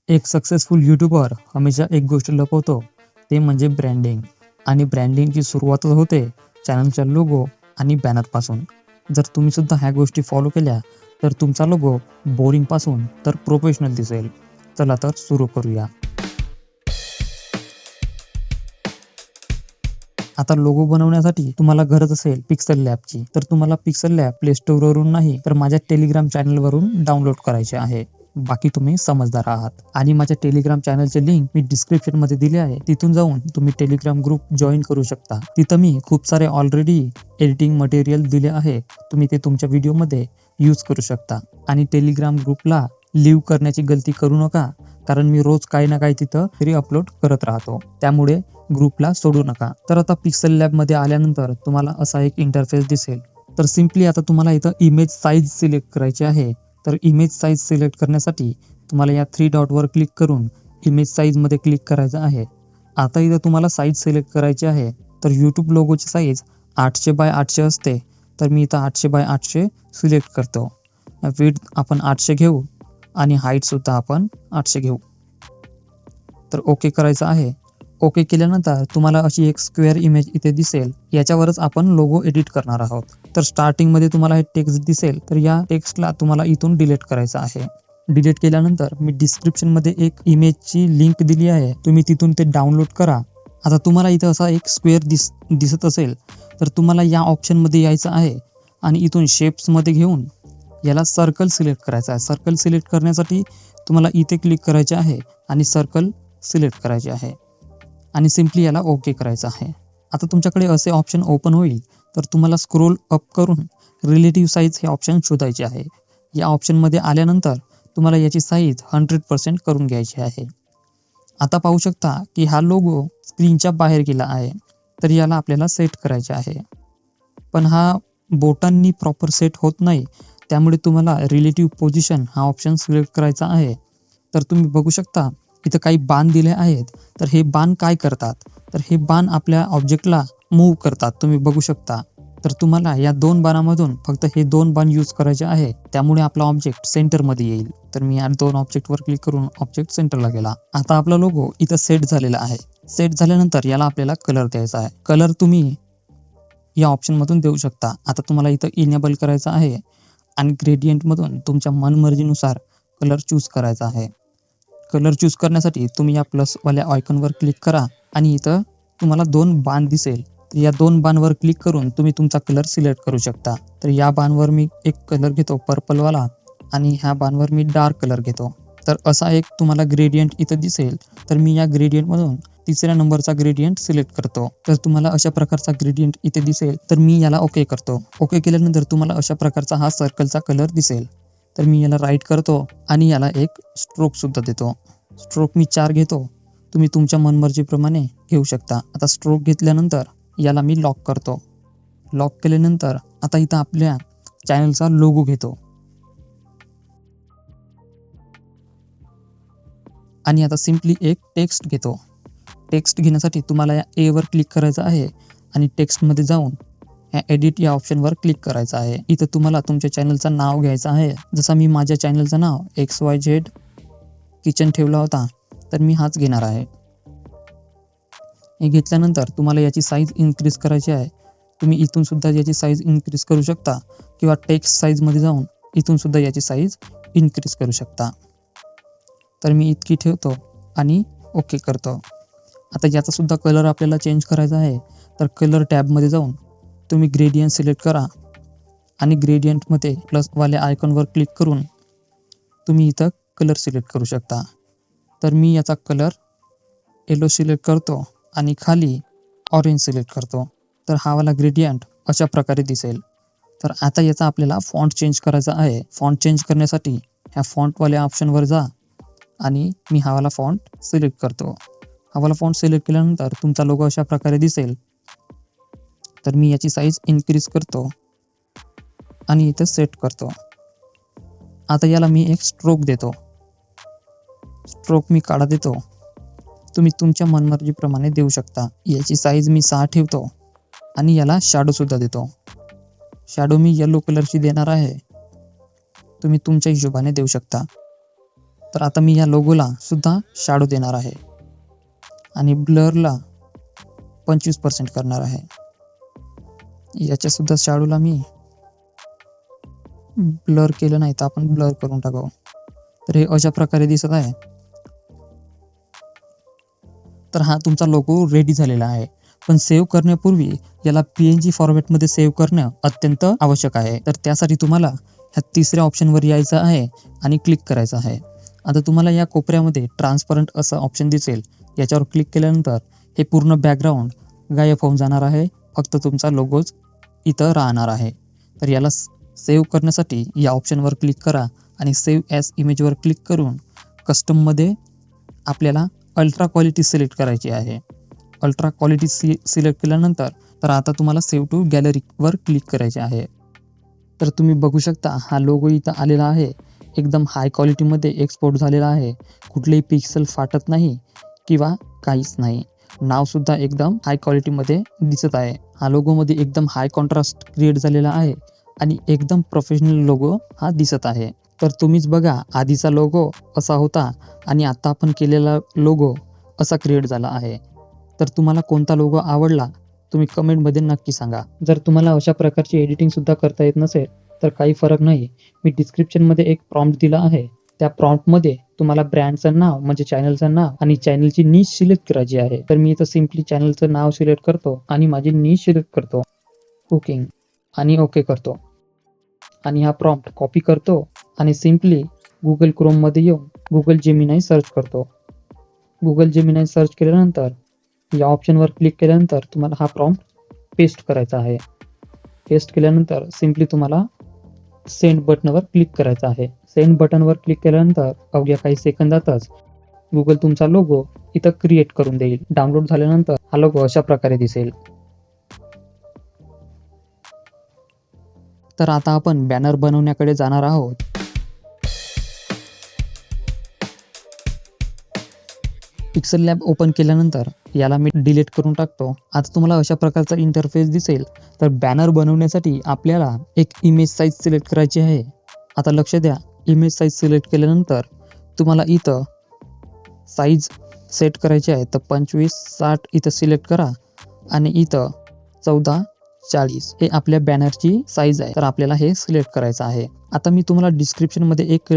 एक successful YouTuber हमेशा एक गोष्ट लपवतो, ते म्हणजे ब्रँडिंग. आणि ब्रँडिंगची सुरुवातच होते चॅनलच्या लोगो आणि बॅनरपासून. जर तुम्ही सुद्धा ह्या गोष्टी फॉलो केल्या तर तुमचा लोगो बोरिंग पासून तर प्रोफेशनल दिसेल. चला तर सुरू करूया. आता लोगो बनवण्यासाठी तुम्हाला गरज असेल पिक्सल लॅबची, तर तुम्हाला पिक्सल लॅब प्ले स्टोर वरून नाही तर माझ्या टेलिग्राम चॅनल वरून डाउनलोड करायचे आहे. बाकी तुम्ही समजदार आहात. आणि माझ्या टेलिग्राम चॅनलचे लिंक मी डिस्क्रिप्शन मध्ये दिले आहे. तिथून जाऊन तुम्ही टेलिग्राम ग्रुप जॉईन करू शकता. तिथं मी खूप सारे ऑलरेडी एडिटिंग मटेरियल दिले आहे. तुम्ही ते तुमच्या व्हिडिओ मध्ये यूज करू शकता. आणि टेलिग्राम ग्रुपला लिव्ह करण्याची गलती करू नका, कारण मी रोज काही ना काही तिथं फ्री अपलोड करत राहतो. त्यामुळे ग्रुपला सोडू नका. तर आता पिक्सल लॅब मध्ये आल्यानंतर तुम्हाला असा एक इंटरफेस दिसेल. तर सिम्पली आता तुम्हाला इथं इमेज साईज सिलेक्ट करायची आहे. तर इमेज साईज सिलेक्ट करण्यासाठी तुम्हाला या 3 डॉट वर क्लिक करून इमेज साईज मध्ये क्लिक करायचं आहे. आता इथं तुम्हाला साईज सिलेक्ट करायची आहे. तर यूट्यूब लोगोची साईज 800 बाय 800 असते. तर मी इथं 800 बाय 800 सिलेक्ट करतो. विड्थ आपण 800 घेऊ आणि हाईट सुद्धा आपण 800 घेऊ. तर ओके करायचं आहे. ओके केल्यानंतर तुम्हाला अशी एक स्क्वेअर इमेज इथे दिसेल. याच्यावरच आपण लोगो एडिट करणार आहोत. तर स्टार्टिंग मध्ये तुम्हाला हे टेक्स्ट दिसेल. तर या टेक्स्टला तुम्हाला इथून डिलीट करायचं आहे. डिलीट केल्यानंतर मी डिस्क्रिप्शन मध्ये एक इमेजची लिंक दिली आहे. तुम्ही तिथून ते डाउनलोड करा. आता तुम्हाला इथं असा एक स्क्वेअर दिसत असेल तर तुम्हाला या ऑप्शन मध्ये यायचं आहे आणि इथून शेप्स मध्ये घेऊन याला सर्कल सिलेक्ट करायचा आहे. सर्कल सिलेक्ट करण्यासाठी तुम्हाला इथे क्लिक करायचे आहे आणि सर्कल सिलेक्ट करायचे आहे आणि सिम्पली याला ओके करायचं आहे. आता तुमच्याकडे असे ऑप्शन ओपन होईल. तर तुम्हाला स्क्रोल अप करून रिलेटिव्ह साईज हे ऑप्शन शोधायचे आहे. या ऑप्शन मध्ये आल्यानंतर तुम्हाला याची साईज 100% करून घ्यायची आहे. आता पाहू शकता की हा लोगो स्क्रीनच्या बाहेर गेला आहे. तर याला आपल्याला सेट करायचे आहे. पण हा बोटांनी प्रॉपर सेट होत नाही. त्यामुळे तुम्हाला रिलेटिव्ह पोझिशन हा ऑप्शन सिलेक्ट करायचा आहे. तर तुम्ही बघू शकता इथं काही बाण दिले आहेत. तर हे बाण काय करतात, तर हे बाण आपल्या ऑब्जेक्टला मूव्ह करतात. तुम्ही बघू शकता. तर तुम्हाला या 2 बाणामधून फक्त हे 2 बाण यूज करायचे आहे. त्यामुळे आपला ऑब्जेक्ट सेंटर मध्ये येईल. तर मी या 2 ऑब्जेक्ट वर क्लिक करून ऑब्जेक्ट सेंटरला गेला. आता आपला लोगो इथं सेट झालेला आहे. सेट झाल्यानंतर याला आपल्याला कलर द्यायचा आहे. कलर तुम्ही या ऑप्शन मधून देऊ शकता. आता तुम्हाला इथं इनेबल करायचं आहे आणि ग्रेडियंट मधून तुमच्या मनमर्जीनुसार कलर चूज करायचा आहे. कलर चूज करण्यासाठी तुम्ही या प्लस वाल्या आयकॉनवर क्लिक करा आणि इथं तुम्हाला 2 बाण दिसेल. तर या 2 बाणवर क्लिक करून तुम्ही तुमचा कलर सिलेक्ट करू शकता. तर या बाणवर मी एक कलर घेतो पर्पल वाला आणि ह्या बाणवर मी डार्क कलर घेतो. तर असा एक तुम्हाला ग्रेडियंट इथं दिसेल. तर मी या ग्रेडियंट मधून 3ऱ्या नंबरचा ग्रेडियंट सिलेक्ट करतो. तर तुम्हाला अशा प्रकारचा ग्रेडियंट इथे दिसेल. तर मी याला ओके करतो. ओके केल्यानंतर तुम्हाला अशा प्रकारचा हा सर्कलचा कलर दिसेल. तर मी याला राईट करतो आणि याला एक स्ट्रोक सुद्धा देतो. स्ट्रोक मी 4 घेतो. तुम्ही तुमच्या मनमर्जीप्रमाणे घेऊ शकता. आता स्ट्रोक घेतल्यानंतर याला मी लॉक करतो. लॉक केल्यानंतर आता इथं आपल्या चॅनलचा लोगो घेतो आणि आता सिम्पली एक टेक्स्ट घेतो. टेक्स्ट घेण्यासाठी तुम्हाला या ए वर क्लिक करायचं आहे आणि टेक्स्ट मध्ये जाऊन या एडिट या ऑप्शन वर क्लिक करायचं आहे. इथं तुम्हाला तुमच्या चॅनलचं नाव घ्यायचं आहे. जसं मी माझ्या चॅनलचं नाव XYZ किचन ठेवला होता, तर मी हाच घेणार आहे. हे घेतल्यानंतर तुम्हाला याची साईज इन्क्रीज करायची आहे. तुम्ही इथून सुद्धा याची साईज इन्क्रीज करू शकता किंवा टेक्स्ट साईज मध्ये जाऊन इथून सुद्धा याची साईज इन्क्रीज करू शकता. तर मी इतकी ठेवतो आणि ओके करतो. आता याचा सुद्धा कलर आपल्याला चेंज करायचा आहे. तर कलर टॅब मध्ये जाऊन तुम्ही ग्रेडियंट सिलेक्ट करा आणि ग्रेडियंट मध्ये प्लस वाल्या आयकॉनवर क्लिक करून तुम्ही इथं कलर सिलेक्ट करू शकता. तर मी याचा कलर येलो सिलेक्ट करतो आणि खाली ऑरेंज सिलेक्ट करतो. तर हा वाला ग्रेडियंट अशा प्रकारे दिसेल. तर आता याचा आपल्याला फॉन्ट चेंज करायचा आहे. फॉन्ट चेंज करण्यासाठी ह्या फॉन्ट वाल्या ऑप्शनवर जा आणि मी हा वाला फॉन्ट सिलेक्ट करतो. हा वाला फॉन्ट सिलेक्ट केल्यानंतर तुमचा लोगो अशा प्रकारे दिसेल. तर मी याची साईज इन्क्रीज करतो आणि इथं सेट करतो. आता याला मी एक स्ट्रोक देतो. स्ट्रोक मी काळा देतो. तुम्ही तुमच्या मनमर्जीप्रमाणे देऊ शकता. याची साईज मी 6 ठेवतो आणि याला शॅडो सुद्धा देतो. शॅडो मी येलो कलरची देणार आहे. तुम्ही तुमच्या हिशोबाने देऊ शकता. तर आता मी या लोगोला सुद्धा शॅडो देणार आहे आणि ब्लरला 25% करणार आहे. याच्या सुद्धा शॅडोला मी ब्लर केलं नाही तर आपण ब्लर करून टाकू. तर हे अशा प्रकारे दिसत आहे. तर हा तुमचा लोगो रेडी झालेला आहे. पण सेव्ह करण्यापूर्वी याला PNG फॉर्मॅटमध्ये सेव्ह करणं अत्यंत आवश्यक आहे. तर त्यासाठी तुम्हाला ह्या तिसऱ्या ऑप्शनवर यायचं आहे आणि क्लिक करायचं आहे. आता तुम्हाला या कोपऱ्यामध्ये ट्रान्सपरंट असं ऑप्शन दिसेल. याच्यावर क्लिक केल्यानंतर हे पूर्ण बॅकग्राऊंड गायब होऊन जाणार आहे. फक्त तुमचा लोगोच इथं राहणार आहे. तर याला सेव्ह करण्यासाठी या ऑप्शनवर क्लिक करा आणि सेव्ह ॲज इमेजवर क्लिक करून कस्टममध्ये आपल्याला अल्ट्रा क्वालिटी सिलेक्ट करायची आहे. अल्ट्रा क्वालिटी सिलेक्ट केल्यानंतर तर आता तुम्हाला सेव्ह टू गॅलरीवर क्लिक करायचे आहे. तर तुम्ही बघू शकता हा लोगो इथं आलेला आहे. एकदम हाय क्वालिटीमध्ये एक्सपोर्ट झालेला आहे. कुठलेही पिक्सल फाटत नाही किंवा काहीच नाही. नाव सुद्धा एकदम हाय क्वालिटीमध्ये दिसत आहे. हा लोगोमध्ये एकदम हाय कॉन्ट्रास्ट क्रिएट झालेला आहे आणि एकदम प्रोफेशनल लोगो हा दिसत आहे. तर तुम्हीच बघा आधीचा लोगो असा होता आणि आता आपण केलेला लोगो असा क्रिएट झाला आहे. तर तुम्हाला कोणता लोगो आवडला तुम्ही कमेंटमध्ये नक्की सांगा. जर तुम्हाला अशा प्रकारची एडिटिंग सुद्धा करता येत नसेल तर काही फरक नाही. मी डिस्क्रिप्शनमध्ये एक प्रॉम्प्ट दिला आहे. त्या प्रॉम्प्टमध्ये तुम्हाला ब्रँडचं नाव म्हणजे चॅनलचं नाव आणि चॅनलची नीश सिलेक्ट करायची आहे. तर मी इथं सिम्पली चॅनलचं नाव सिलेक्ट करतो आणि माझी नीश सिलेक्ट करतो कुकिंग आणि ओके करतो आणि हा प्रॉम्प्ट कॉपी करतो आणि सिम्पली गुगल क्रोममध्ये येऊन गुगल जेमिनाई सर्च करतो. गुगल जेमिनाई सर्च केल्यानंतर या ऑप्शनवर क्लिक केल्यानंतर तुम्हाला हा प्रॉम्प्ट पेस्ट करायचा आहे. पेस्ट केल्यानंतर सिम्पली तुम्हाला सेंड बटनवर क्लिक करायचं आहे. सेंड बटनवर क्लिक केल्यानंतर अवघ्या काही सेकंदातच गुगल तुमचा लोगो इथं क्रिएट करून देईल. डाउनलोड झाल्यानंतर हा लोगो अशा प्रकारे दिसेल. तर आता आपण बॅनर बनवण्याकडे जाणार आहोत. पिक्सल लॅब ओपन केल्यानंतर याला मी डिलीट करून टाकतो. आता तुम्हाला अशा प्रकारचा इंटरफेस दिसेल. तर बॅनर बनवण्यासाठी आपल्याला एक इमेज साईज सिलेक्ट करायची आहे. आता लक्ष द्या, इमेज साईज सिलेक्ट केल्यानंतर तुम्हाला इथं साईज सेट करायची आहे. तर 25-60 इथं सिलेक्ट करा आणि इथं 14-40 हे आपल्या बॅनरची साईज आहे. तर आपल्याला हे सिलेक्ट करायचं आहे. आता मी तुम्हाला डिस्क्रिप्शनमध्ये एक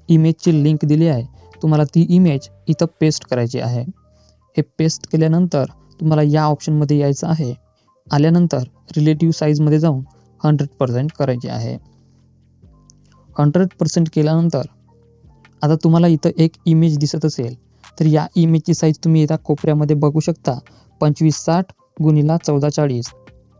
इमेजची लिंक दिली आहे. तुम्हाला ती इमेज इथं पेस्ट करायची आहे. हे पेस्ट केल्यानंतर तुम्हाला या ऑप्शनमध्ये यायचं आहे. आल्यानंतर रिलेटिव्ह साईजमध्ये जाऊन 100% करायची आहे. 100% केल्यानंतर आता तुम्हाला इथं एक इमेज दिसत असेल. तर या इमेजची साईज तुम्ही इथं कोपऱ्यामध्ये बघू शकता 25-60 गुणिला 14-40.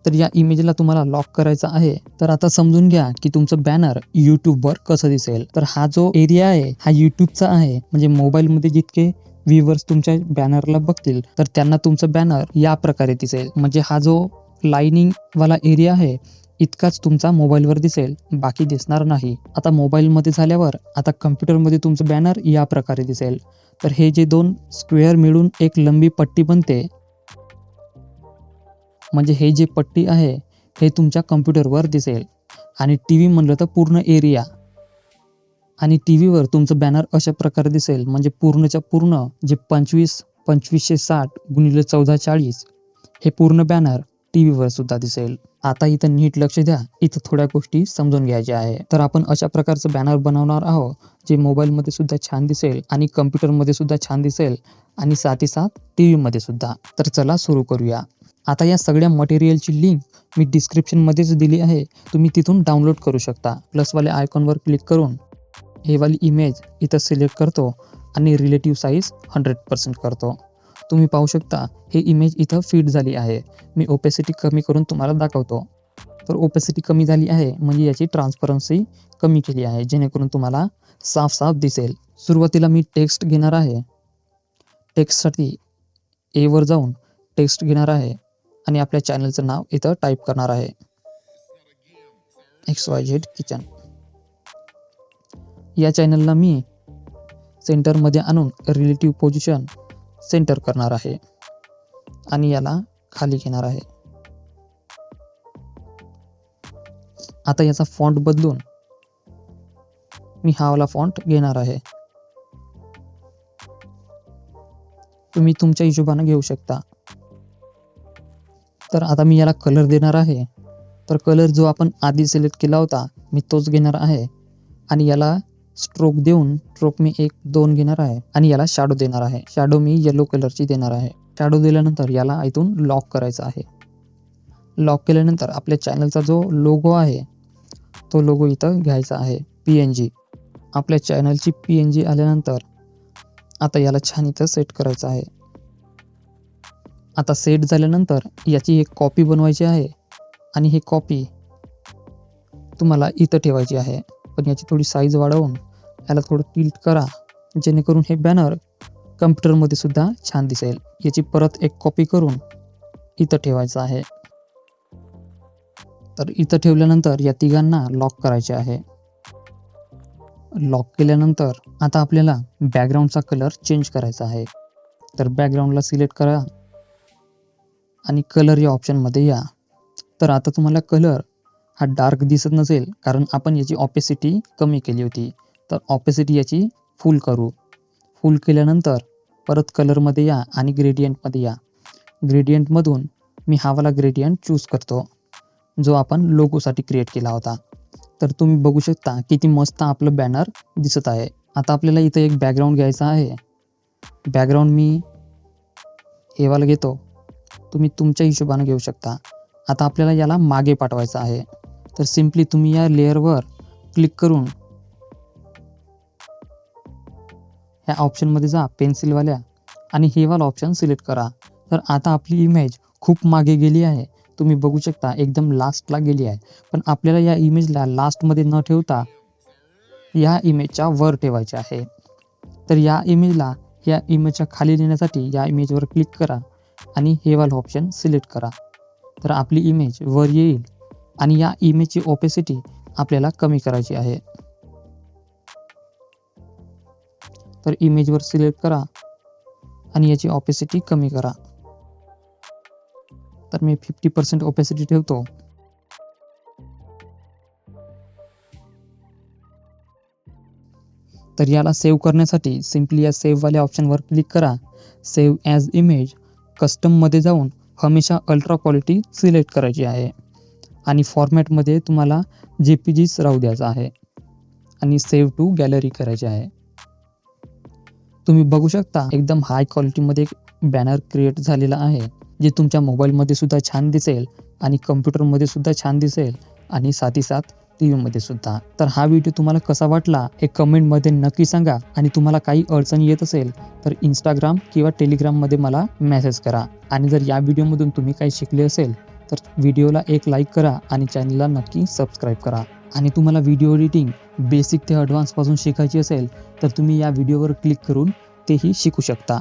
तर या इमेजला तुम्हाला लॉक करायचा आहे. तर आता समजून घ्या की तुमचं बॅनर यूट्यूबवर कसं दिसेल. तर हा जो एरिया आहे हा यूट्यूबचा आहे. म्हणजे मोबाईलमध्ये जितके व्ह्यूअर्स तुमच्या बॅनरला बघतील तर त्यांना तुमचं बॅनर या प्रकारे दिसेल. म्हणजे हा जो लाईनिंग वाला एरिया आहे इतकाच तुमचा मोबाईलवर दिसेल, बाकी दिसणार नाही. आता मोबाईलमध्ये झाल्यावर आता कम्प्युटरमध्ये तुमचं बॅनर या प्रकारे दिसेल. तर हे जे दोन स्क्वेअर मिळून एक लंबी पट्टी बनते, म्हणजे हे जे पट्टी आहे हे तुमच्या कम्प्युटरवर दिसेल. आणि टीव्ही म्हणलं तर पूर्ण एरिया आणि टीव्हीवर तुमचं बॅनर अशा प्रकारे दिसेल. म्हणजे पूर्णच्या पूर्ण जे 25-60 गुणिले 14-40 हे पूर्ण बॅनर टीव्हीवर सुद्धा दिसेल. आता इथं नीट लक्ष द्या, इथं थोड्या गोष्टी समजून घ्यायच्या आहे. तर आपण अशा प्रकारचं बॅनर बनवणार आहोत जे मोबाईलमध्ये सुद्धा छान दिसेल आणि कम्प्युटरमध्ये सुद्धा छान दिसेल आणि साथ टीव्हीमध्ये सुद्धा. तर चला सुरू करूया. आता या सगळ्या मटेरियलची लिंक मी डिस्क्रिप्शनमध्येच दिली आहे. तुम्ही तिथून डाउनलोड करू शकता. प्लसवाल्या आयकॉनवर क्लिक करून हे वाली इमेज इथं सिलेक्ट करतो आणि रिलेटिव्ह साईज 100% करतो. तुम्ही पाहू शकता हे इमेज इथं फिट झाली आहे. मी ओपेसिटी कमी करून तुम्हाला दाखवतो. तर ओपेसिटी कमी झाली आहे म्हणजे याची ट्रान्सपरन्सी कमी केली आहे जेणेकरून तुम्हाला साफ दिसेल. सुरुवातीला मी टेक्स्ट घेणार आहे. टेक्स्टसाठी ए वर जाऊन टेक्स्ट घेणार आहे आणि आपल्या चॅनलचं नाव इथं टाईप करणार आहे. XYZ kitchen. या चॅनलला मी सेंटरमध्ये आणून रिलेटिव्ह पोझिशन सेंटर करणार आहे आणि याला खाली घेणार आहे. आता याचा फॉन्ट बदलून मी हा वाला फॉन्ट घेणार आहे. तुम्ही तुमच्या हिशोबाने घेऊ शकता. तर आता मी याला कलर देणार आहे. तर कलर जो आपण आधी सिलेक्ट केला होता मी तोच घेणार आहे आणि याला स्ट्रोक देऊन स्ट्रोक मी 1-2 घेणार आहे आणि याला शॅडो देणार आहे. शॅडो मी येलो कलरची देणार आहे. शॅडो दिल्यानंतर याला इथून लॉक करायचं आहे. लॉक केल्यानंतर आपल्या चॅनलचा जो लोगो आहे तो लोगो इथं घ्यायचा आहे. PNG आपल्या चॅनलची PNG आल्यानंतर आता याला छान इथं सेट करायचं आहे. आता सेट झाल्यानंतर याची एक कॉपी बनवायची आहे आणि ही कॉपी तुम्हाला इथं ठेवायची आहे. पण याची थोडी साईज वाढवून याला थोडं टिल्ट करा जेणेकरून हे बॅनर कम्प्युटरमध्ये सुद्धा छान दिसेल. याची परत एक कॉपी करून इथं ठेवायचं आहे. तर इथं ठेवल्यानंतर या तिघांना लॉक करायचे आहे. लॉक केल्यानंतर आता आपल्याला बॅकग्राऊंडचा कलर चेंज करायचा आहे. तर बॅकग्राऊंडला सिलेक्ट करा आणि कलर या ऑप्शनमध्ये या. तर आता तुम्हाला कलर हा डार्क दिसत नसेल कारण आपण याची ऑपेसिटी कमी केली होती. तर ऑपेसिटी याची फुल करू. फुल केल्यानंतर परत कलरमध्ये या आणि ग्रेडियंटमध्ये या. ग्रेडियंटमधून मी हा वाला ग्रेडियंट चूज करतो जो आपण लोगोसाठी क्रिएट केला होता. तर तुम्ही बघू शकता किती मस्त आपलं बॅनर दिसत आहे. आता आपल्याला इथं एक बॅकग्राऊंड घ्यायचा आहे. बॅकग्राऊंड मी हे वाला घेतो. तुम्ही तुमच्या हिशोबाने घेऊ शकता. आता आपल्याला याला मागे पाठवायचं आहे. तर सिम्पली तुम्ही या लेअरवर क्लिक करून ह्या ऑप्शनमध्ये जा पेन्सिलवाल्या आणि हे वाला ऑप्शन सिलेक्ट करा. तर आता आपली इमेज खूप मागे गेली आहे. तुम्ही बघू शकता एकदम लास्टला गेली आहे. पण आपल्याला या इमेजला लास्टमध्ये न ठेवता या इमेजच्या वर ठेवायचे आहे. तर या इमेजच्या खाली नेण्यासाठी या इमेजवर क्लिक करा आणि हे वाला ऑप्शन सिलेक्ट करा. तर आपली इमेज वर येईल आणि या इमेजची ओपेसिटी आपल्याला कमी करायची आहे. तर इमेजवर सिलेक्ट करा आणि याची ओपेसिटी कमी करा. तर मी 50% ओपेसिटी ठेवतो. तर याला सेव्ह करण्यासाठी सिम्पली या सेव्ह वाल्या ऑप्शनवर क्लिक करा. सेव्ह ॲज इमेज कस्टममध्ये जाऊन हमेशा अल्ट्रा क्वालिटी सिलेक्ट करायची आहे आणि फॉर्मॅटमध्ये तुम्हाला JPGच राहू द्यायचा आहे आणि सेव्ह टू गॅलरी करायची आहे. तुम्ही बघू शकता एकदम हाय क्वालिटीमध्ये एक बॅनर क्रिएट झालेला आहे जे तुमच्या मोबाईलमध्ये सुद्धा छान दिसेल आणि कम्प्युटरमध्ये सुद्धा छान दिसेल आणि साथ टीव्हीमध्ये सुद्धा. तर हा व्हिडिओ तुम्हाला कसा वाटला हे कमेंटमध्ये नक्की सांगा आणि तुम्हाला काही अडचणी येत असेल तर इंस्टाग्राम किंवा टेलिग्राममध्ये मला मेसेज करा. आणि जर या व्हिडिओमधून तुम्ही काही शिकले असेल तर व्हिडिओला एक लाईक करा आणि चॅनलला नक्की सबस्क्राईब करा. आणि तुम्हाला व्हिडिओ एडिटिंग बेसिक ते ॲडव्हान्स पासून शिकायची असेल तर तुम्ही या व्हिडिओवर क्लिक करून तेही शिकू शकता.